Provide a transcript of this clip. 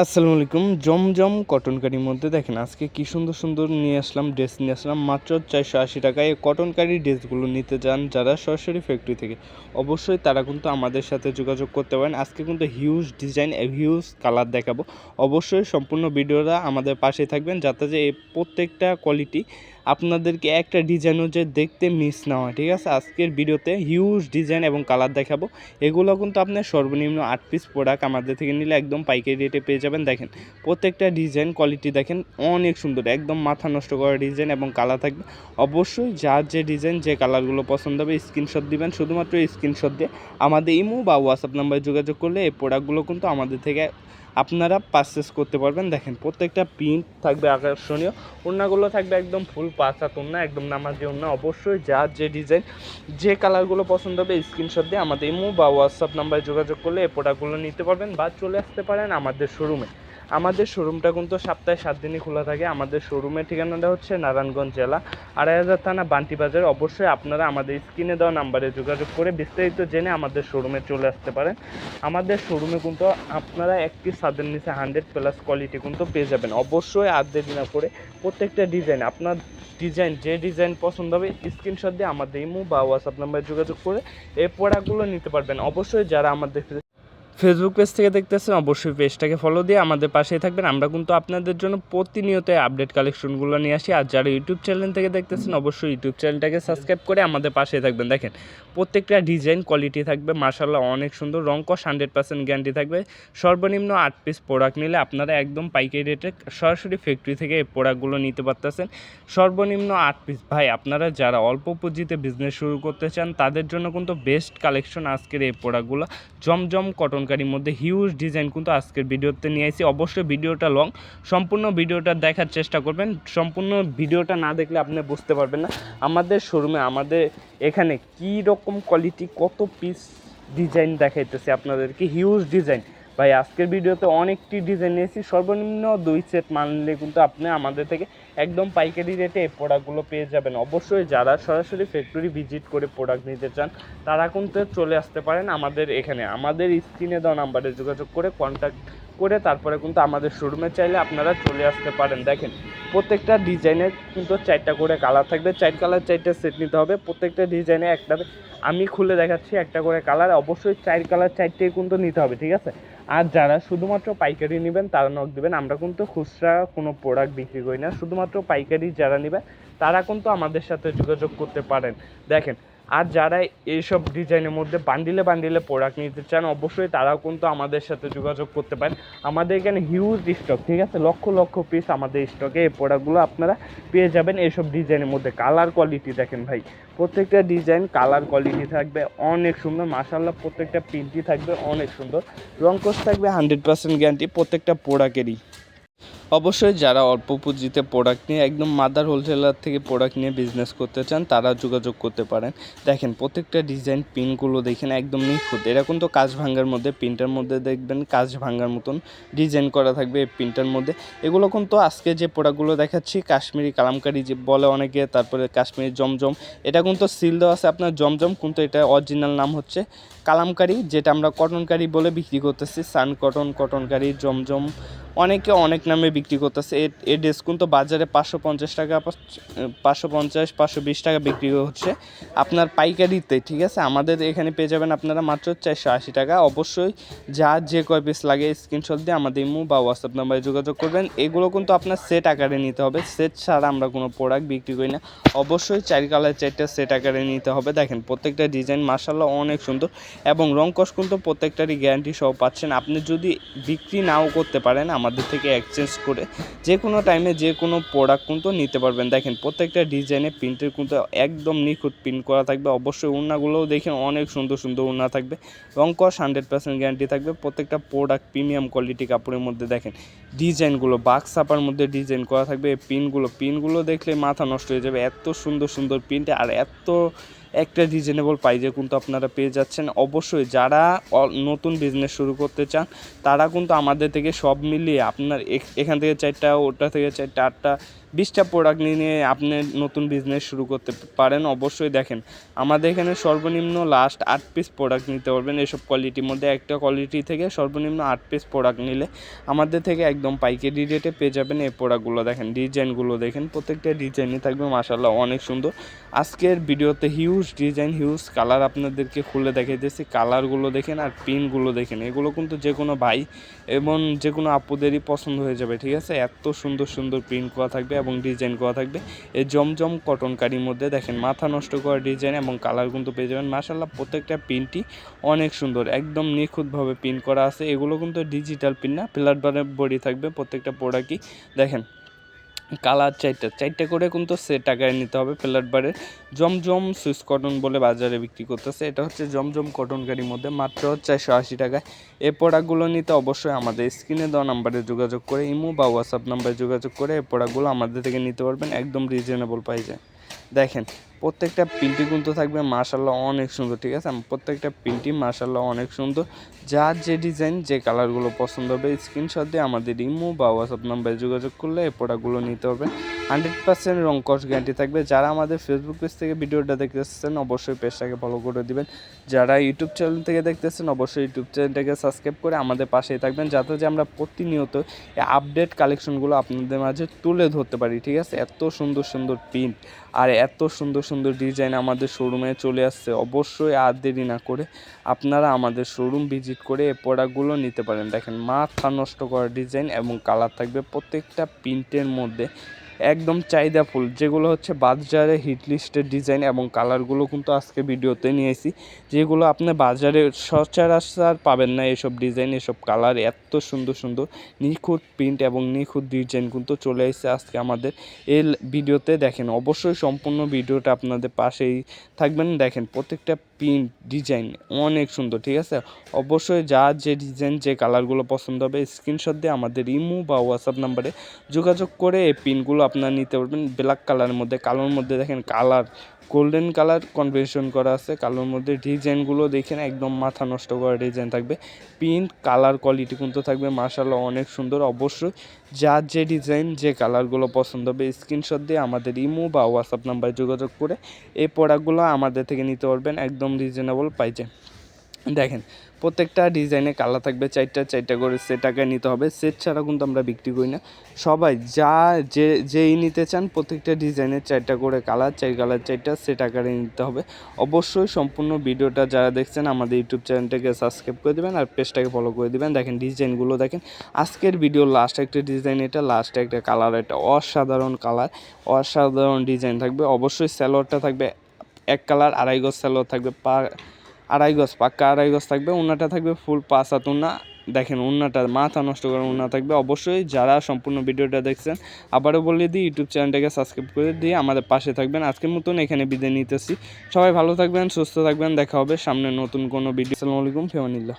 আসসালামু আলাইকুম। জমজম কটনকারির মধ্যে দেখেন আজকে কি সুন্দর সুন্দর ড্রেস নিয়ে আসলাম মাত্র 480 টাকায়। এই কটনকারি ড্রেসগুলো নিতে চান যারা সরাসরি ফ্যাক্টরি থেকে, অবশ্যই তারা কিন্তু আমাদের সাথে যোগাযোগ করতে পারেন। আজকে কিন্তু হিউজ ডিজাইন, হিউজ কালার দেখাবো। অবশ্যই সম্পূর্ণ ভিডিওটা আমাদের পাশে থাকবেন, যাতে যে এই প্রত্যেকটা কোয়ালিটি আপনাদেরকে একটা ডিজাইনও যে দেখতে মিস না হয়। ঠিক আছে, আজকের ভিডিওতে হিউজ ডিজাইন এবং কালার দেখাবো। এগুলো কিন্তু আপনার সর্বনিম্ন 8 পিস প্রোডাক্ট আমাদের থেকে নিলে একদম পাইকারি রেটে পেয়ে যাবেন। দেখেন প্রত্যেকটা ডিজাইন কোয়ালিটি দেখেন অনেক সুন্দর, একদম মাথা নষ্ট করা ডিজাইন এবং কালার থাকবে। অবশ্যই যার যে ডিজাইন, যে কালারগুলো পছন্দ হবে স্ক্রিনশট দিবেন। শুধুমাত্র স্ক্রিনশট দিয়ে আমাদের ইমো বা হোয়াটসঅ্যাপ নাম্বারে যোগাযোগ করলে এই প্রোডাক্টগুলো কিন্তু আমাদের থেকে আপনারা পারচেস করতে পারবেন। দেখেন প্রত্যেকটা প্রিন্ট থাকবে আকর্ষণীয়, ওড়নাগুলো থাকবে একদম ফুল পাঁচা ওড়না, একদম নামাজি ওড়না। অবশ্যই যার যে ডিজাইন, যে কালারগুলো পছন্দ হবে স্ক্রিনশট দিয়ে আমাদের ইমো বা হোয়াটসঅ্যাপ নাম্বারে যোগাযোগ করলে এই প্রোডাক্টগুলো নিতে পারবেন বা চলে আসতে পারেন আমাদের শোরুমে। আমাদের শোরুমটা কিন্তু সপ্তাহে 7 দিনই খোলা থাকে। আমাদের শোরুমের ঠিকানাটা হচ্ছে নারায়ণগঞ্জ জেলা, 2500 থানা, বান্টি বাজার। অবশ্যই আপনারা আমাদের স্ক্রিনে দেওয়া নাম্বারে যোগাযোগ করে বিস্তারিত জেনে আমাদের শোরুমে চলে আসতে পারেন। আমাদের শোরুমে কিন্তু আপনারা একটি ছাদের নিচে 100+ কোয়ালিটি কিন্তু পেয়ে যাবেন। অবশ্যই আর দেরি না করে প্রত্যেকটা ডিজাইন, আপনার ডিজাইন যে ডিজাইন পছন্দ হবে স্ক্রিনশট দিয়ে আমাদের ইমো বা হোয়াটসঅ্যাপ নাম্বারে যোগাযোগ করে এই প্রোডাক্টগুলো নিতে পারবেন। অবশ্যই যারা আমাদের ফেসবুক পেজ থেকে দেখতেছেন অবশ্যই পেজটাকে ফলো দিয়ে আমাদের পাশেই থাকবেন। আমরা কিন্তু আপনাদের জন্য প্রতিনিয়ত আপডেট কালেকশনগুলো নিয়ে আসি। আর যারা ইউটিউব চ্যানেল থেকে দেখতেছেন অবশ্যই ইউটিউব চ্যানেলটাকে সাবস্ক্রাইব করে আমাদের পাশেই থাকবেন। দেখেন প্রত্যেকটা ডিজাইন কোয়ালিটি থাকবে মাশাআল্লাহ অনেক সুন্দর, রংকশ 100% গ্যারান্টি থাকবে। সর্বনিম্ন 8 পিস প্রোডাক্ট নিলে আপনারা একদম পাইকারি রেটে সরাসরি ফ্যাক্টরি থেকে এই প্রোডাক্টগুলো নিতে পারতেছেন। সর্বনিম্ন 8 পিস। ভাই আপনারা যারা অল্প পুঁজিতে বিজনেস শুরু করতে চান তাদের জন্য কিন্তু বেস্ট কালেকশন আজকের এই প্রোডাক্টগুলো। জমজম কটনকারির মধ্যে হিউজ ডিজাইন কিন্তু আজকের ভিডিওতে নিয়ে আসি। অবশ্যই ভিডিওটা লং, সম্পূর্ণ ভিডিওটা দেখার চেষ্টা করবেন। সম্পূর্ণ ভিডিওটা না দেখলে আপনি বুঝতে পারবেন না আমাদের শোরুমে, আমাদের এখানে কী রকম কোয়ালিটি, কত পিস ডিজাইন দেখাইতেছে আপনাদেরকে। হিউজ ডিজাইন ভাই, আজকের ভিডিওতে অনেকটি ডিজাইন নিয়েছি। সর্বনিম্ন 2 সেট মানলে কিন্তু আপনি আমাদের থেকে একদম পাইকারি রেটে এই প্রোডাক্টগুলো পেয়ে যাবেন। অবশ্যই যারা সরাসরি ফ্যাক্টরি ভিজিট করে প্রোডাক্ট নিতে চান তারা কিন্তু চলে আসতে পারেন আমাদের এখানে। আমাদের স্ক্রিনে দেওয়া নাম্বারে যোগাযোগ করে কন্ট্যাক্ট করে তারপরে কিন্তু আমাদের শোরুমে চাইলে আপনারা চলে আসতে পারেন। দেখেন প্রত্যেকটা ডিজাইনের কিন্তু 4টা করে কালার থাকবে, 4 কালার 4টা সেট নিতে হবে। প্রত্যেকটা ডিজাইনে একটা, আমি খুলে দেখাচ্ছি একটা করে কালার। অবশ্যই 4 কালার 4টেই কিন্তু নিতে হবে, ঠিক আছে। আর যারা শুধুমাত্র পাইকারি নেবেন তারা নক দেবেন। আমরা কিন্তু খুচরা কোনো প্রোডাক্ট বিক্রি করি না, শুধুমাত্র পাইকারি যারা নেবেন তারা কিন্তু আমাদের সাথে যোগাযোগ করতে পারেন। দেখেন আর যারা এইসব ডিজাইনের মধ্যে বান্ডিলে বান্ডিলে প্রোডাক্ট নিতে চান অবশ্যই তারাও কিন্তু আমাদের সাথে যোগাযোগ করতে পারেন। আমাদের এখানে হিউজ স্টক, ঠিক আছে, লক্ষ লক্ষ পিস আমাদের স্টকে এই প্রোডাক্টগুলো আপনারা পেয়ে যাবেন। এইসব ডিজাইনের মধ্যে কালার কোয়ালিটি দেখেন ভাই, প্রত্যেকটা ডিজাইন কালার কোয়ালিটি থাকবে অনেক সুন্দর মাশাআল্লাহ। প্রত্যেকটা প্রিন্টই থাকবে অনেক সুন্দর, রংকশ থাকবে 100% গ্যারান্টি প্রত্যেকটা প্রোডাক্টেরই। অবশ্যই যারা অল্প পুঁজিতে প্রোডাক্ট নিয়ে একদম মাদার হোলসেলার থেকে প্রোডাক্ট নিয়ে বিজনেস করতে চান তারা যোগাযোগ করতে পারেন। দেখেন প্রত্যেকটা ডিজাইন পিনগুলো দেখেন একদম নিখুঁত। এরকম তো কাজ ভাঙার মধ্যে, প্রিন্টার মধ্যে দেখবেন কাজ ভাঙার মতন ডিজাইন করা থাকবে এই প্রিন্টার মধ্যে। এগুলো কিন্তু আজকে যে প্রোডাক্টগুলো দেখাচ্ছি কাশ্মীরি কালামকারি যে বলে অনেকে, তারপরে কাশ্মীরি জমজম, এটা কিন্তু সিল দেওয়া আছে আপনার জমজম, কিন্তু এটা অরিজিনাল নাম হচ্ছে কালামকারি, যেটা আমরা কটনকারি বলে বিক্রি করতেছি। সান কটন, কটনকারি, জমজম, অনেকে অনেক নামে বিক্রি করতেছে। এই ড্রেস কিন্তু বাজারে 550 টাকা, 550 520 টাকা বিক্রি হচ্ছে আপনার পাইকারিতে, ঠিক আছে। আমাদের এখানে পেয়ে যাবেন আপনারা মাত্র 480 টাকা। অবশ্যই যার যে কয় পিস লাগে স্ক্রিনশট দিয়ে আমাদের ইমো বা হোয়াটসঅ্যাপ নাম্বারে যোগাযোগ করবেন। এগুলো কিন্তু আপনার সেট আকারে নিতে হবে, সেট ছাড়া আমরা কোনো প্রোডাক্ট বিক্রি করি না। অবশ্যই 4 কালার 4টা সেট আকারে নিতে হবে। দেখেন প্রত্যেকটা ডিজাইন মাশাআল্লাহ অনেক সুন্দর এবং রংকশ কিন্তু প্রত্যেকটারই গ্যারান্টি সহ পাচ্ছেন। আপনি যদি বিক্রি নাও করতে পারেন আমাদের থেকে এক্সচেঞ্জ করে যে কোনো টাইমে যে কোনো প্রোডাক্ট কিন্তু নিতে পারবেন। দেখেন প্রত্যেকটা ডিজাইনে প্রিন্টের কিন্তু একদম নিখুঁত প্রিন্ট করা থাকবে। অবশ্যই ওড়নাগুলোও দেখেন অনেক সুন্দর সুন্দর ওড়না থাকবে, রংকশ 100% গ্যারান্টি থাকবে। প্রত্যেকটা প্রোডাক্ট প্রিমিয়াম কোয়ালিটি কাপড়ের মধ্যে। দেখেন ডিজাইনগুলো বাক্স ছাপার মধ্যে ডিজাইন করা থাকবে। পিনগুলো দেখলে মাথা নষ্ট হয়ে যাবে, এত সুন্দর সুন্দর প্রিন্ট আর একটা রিজনেবল প্রাইজে কিন্তু আপনারা পেয়ে যাচ্ছেন। অবশ্যই যারা নতুন বিজনেস শুরু করতে চান তারা কিন্তু আমাদের থেকে সব মিলিয়ে আপনার এখান থেকে 4টা, ওটা থেকে 4টা, 8টা, 20টা প্রোডাক্ট নিয়ে আপনি নতুন বিজনেস শুরু করতে পারেন। অবশ্যই দেখেন আমাদের এখানে সর্বনিম্ন লাস্ট 8 পিস প্রোডাক্ট নিতে পারবেন। এসব কোয়ালিটির মধ্যে একটা কোয়ালিটি থেকে সর্বনিম্ন 8 পিস প্রোডাক্ট নিলে আমাদের থেকে একদম পাইকারি রেটে পেয়ে যাবেন। এই প্রোডাক্টগুলো দেখেন, ডিজাইনগুলো দেখেন, প্রত্যেকটা ডিজাইনই থাকবে মাশাআল্লাহ অনেক সুন্দর। আজকের ভিডিওতে হিউজ ডিজাইন, হিউজ কালার আপনাদেরকে খুলে দেখাইতেছি। কালারগুলো দেখেন আর পিনগুলো দেখেন, এগুলো কিন্তু যে কোনো ভাই এবং যে কোনো আপুদেরই পছন্দ হয়ে যাবে, ঠিক আছে। এত সুন্দর সুন্দর প্রিন্ট করা থাকবে এবং ডিজাইন করা থাকবে এই জমজম কটন কারির মধ্যে। দেখেন মাথা নষ্ট করা ডিজাইন এবং কালার কিন্তু পেয়ে যাবেন মাশাআল্লাহ। প্রত্যেকটা প্রিন্টই অনেক সুন্দর, একদম নিখুঁতভাবে প্রিন্ট করা আছে। এগুলো কিন্তু ডিজিটাল প্রিন্ট না, ফ্ল্যাট বডি থাকবে প্রত্যেকটা প্রোডাক্টই। দেখেন কালার 4টা করে কিন্তু সেট টাকায় নিতে হবে। ফ্ল্যাট বারের জমজম সুইস কটন বলে বাজারে বিক্রি করতেছে। এটা হচ্ছে জমজম কটন কারির মধ্যে মাত্র 480 টাকায়। এই প্রোডাক্টগুলো নিতে অবশ্যই আমাদের স্ক্রিনে দেওয়া নাম্বারে যোগাযোগ করে, ইমো বা হোয়াটসঅ্যাপ নাম্বারে যোগাযোগ করে এই প্রোডাক্টগুলো আমাদের থেকে নিতে পারবেন একদম রিজনেবল প্রাইসে। দেখেন প্রত্যেকটা প্রিন্টই কিন্তু থাকবে মাশাআল্লাহ অনেক সুন্দর, ঠিক আছে। প্রত্যেকটা প্রিন্টই মাশাআল্লাহ অনেক সুন্দর। যার যে ডিজাইন, যে কালারগুলো পছন্দ হবে স্ক্রিনশট দিয়ে আমাদের ইমো বা হোয়াটসঅ্যাপ নাম্বারে যোগাযোগ করলে এই প্রোডাক্টগুলো নিতে হবে। 100% রং কস গ্যারান্টি থাকবে। যারা আমাদের ফেসবুক পেজ থেকে ভিডিওটা দেখতেছেন অবশ্যই পেজটাকে ফলো করে দিবেন। যারা ইউটিউব চ্যানেল থেকে দেখতেছেন অবশ্যই ইউটিউব চ্যানেলটাকে সাবস্ক্রাইব করে আমাদের পাশেই থাকবেন, যাতে যে আমরা প্রতিনিয়ত এই আপডেট কালেকশনগুলো আপনাদের মাঝে তুলে ধরতে পারি, ঠিক আছে। এত সুন্দর সুন্দর প্রিন্ট আর এত সুন্দর সুন্দর ডিজাইন আমাদের শোরুমে চলে আসছে। অবশ্যই আর দেরি না করে আপনারা আমাদের শোরুম ভিজিট করে এই প্রোডাক্টগুলো নিতে পারেন। দেখেন মাথা নষ্ট করা ডিজাইন এবং কালার থাকবে প্রত্যেকটা প্রিন্টের মধ্যে একদম চাহিদা ফুল, যেগুলো হচ্ছে বাজারে হিট লিস্টের ডিজাইন এবং কালারগুলো কিন্তু আজকে ভিডিওতে নিয়ে এসেছি, যেগুলো আপনি বাজারে সচরাচর পাবেন না। এসব ডিজাইন, এসব কালার, এত সুন্দর সুন্দর নিখুঁত প্রিন্ট এবং নিখুঁত ডিজাইন কিন্তু চলে এসেছে আজকে আমাদের এই ভিডিওতে। দেখেন অবশ্যই সম্পূর্ণ ভিডিওটা আপনাদের পাশেই থাকবেন। দেখেন প্রত্যেকটা প্রিন্ট ডিজাইন অনেক সুন্দর, ঠিক আছে। অবশ্যই যার যে ডিজাইন, যে কালারগুলো পছন্দ হবে স্ক্রিনশট দিয়ে আমাদের ইমো বা হোয়াটসঅ্যাপ নাম্বারে যোগাযোগ করে এই পিনগুলো আপনারা নিতে পারবেন। ব্ল্যাক কালারের মধ্যে, কালোর মধ্যে দেখেন কালার গোল্ডেন কালার কনভেনশন করা আছে। কালোর মধ্যে ডিজাইনগুলো দেখেন একদম মাথা নষ্ট করা ডিজাইন থাকবে। প্রিন্ট কালার কোয়ালিটি কিন্তু থাকবে মাশাআল্লাহ অনেক সুন্দর। অবশ্যই যার যে ডিজাইন, যে কালারগুলো পছন্দ হবে স্ক্রিনশট দিয়ে আমাদের ইমো বা হোয়াটসঅ্যাপ নাম্বারে যোগাযোগ করে এই প্রোডাক্টগুলো আমাদের থেকে নিতে পারবেন একদম রিজনেবল প্রাইসে। দেখেন প্রত্যেকটা ডিজাইনে কালার থাকবে 4টা করে সেট টাকায় নিতে হবে। সেট ছাড়া কিন্তু আমরা বিক্রি করি না। সবাই যেই নিতে চান প্রত্যেকটা ডিজাইনের 4টা করে কালার, 4 কালার 4টা সেট আকারে নিতে হবে। অবশ্যই সম্পূর্ণ ভিডিওটা যারা দেখছেন আমাদের ইউটিউব চ্যানেলটাকে সাবস্ক্রাইব করে দেবেন আর পেজটাকে ফলো করে দেবেন। দেখেন ডিজাইনগুলো দেখেন, আজকের ভিডিওর লাস্ট একটা ডিজাইন, এটা লাস্ট একটা কালার, এটা অসাধারণ কালার, অসাধারণ ডিজাইন থাকবে। অবশ্যই স্যালোয়ারটা থাকবে এক কালার, 2.5 গজ স্যালোয়ার থাকবে, 2.5 গজ পাক্কা 2.5 গজ থাকবে। ওন্নাটা থাকবে ফুল 5 হাত ওন্না। দেখেন ওন্নাটা মাথা নষ্ট করে ওন্না থাকবে। অবশ্যই যারা সম্পূর্ণ ভিডিওটা দেখছেন আবারও বলে দিই ইউটিউব চ্যানেলটাকে সাবস্ক্রাইব করে দিয়ে আমাদের পাশে থাকবেন। আজকের মতন এখানে বিদায় নিতেছি। সবাই ভালো থাকবেন, সুস্থ থাকবেন, দেখা হবে সামনে নতুন কোনো ভিডিও। আসসালামু আলাইকুম, ফিয়ামানিল্লাহ।